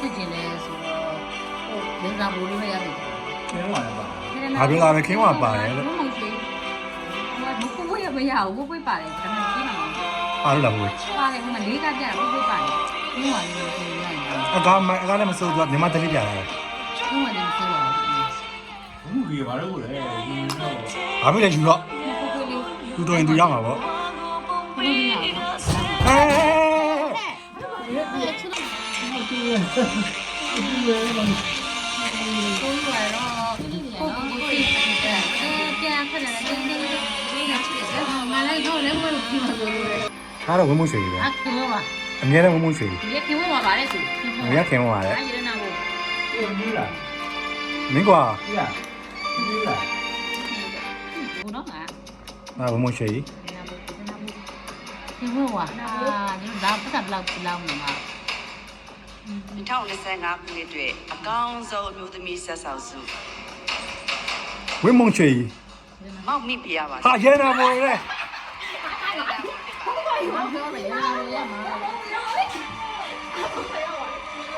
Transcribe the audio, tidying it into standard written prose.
ဖြစ်ခြင်းလဲဆိုတော့ဟိုဒေသာဘူလို့လည်းရတယ် ခင်းသွားတယ်ပါ ဘာပြောတာလဲခင်းသွားပါတယ်လို့ ဘုံမရွှေဟိုဘုံရမရဘူးဘုံပါတယ်ဒါပေမဲ့ပြီးမှာ အားလို့လာဘူး ပါတယ်ဟိုမှာ၄ကပြဘုံပါတယ်ပြီးမှာလို့ဆိုရတယ် အကားလည်းမစိုးသူကမြန်မာတတိပြရတယ် ဘုံမတယ်ဆိုတော့ ဘူးကြီးဘာလို့လဲဒီတော့ ဘာဖြစ်လဲယူတော့ ကိုလေး သူတော်ရင်သူရမှာပေါ့ ဘုံရအောင် ဟဲ့ ကိုရတော့ပြန်ခက်တယ်တင်းတင်းငါလည်းတော့လည်းဘုံပြီးမှာလို့ ဒါတော့ဝင်းမွှေးကြီးပဲ အခင်းပါ အမြဲတမ်းဝင်းမွှေးကြီး ဒီခင်ဝင်ပါပါလေသူ မရခင်ဝင်ပါလေ အဲ့ဒီနာကို ဒီလား မင်းကွာ ဒီလားဒီလား ဘုံတော့ငါ ဒါဝင်းမွှေးကြီး ခင်ဝင်ပါဒီဒါပတ်သက်လောက်လောက်နေမှာ 2025ခုနှစ်အတွက်အကောင်းဆုံးအမျိုးသမီးဆက်ဆောင်စု ဝင်းမွှေးကြီး မောက်မိပြရပါ ဟာရဲနာမော်ရဲ ဘာပြောလဲရမှာ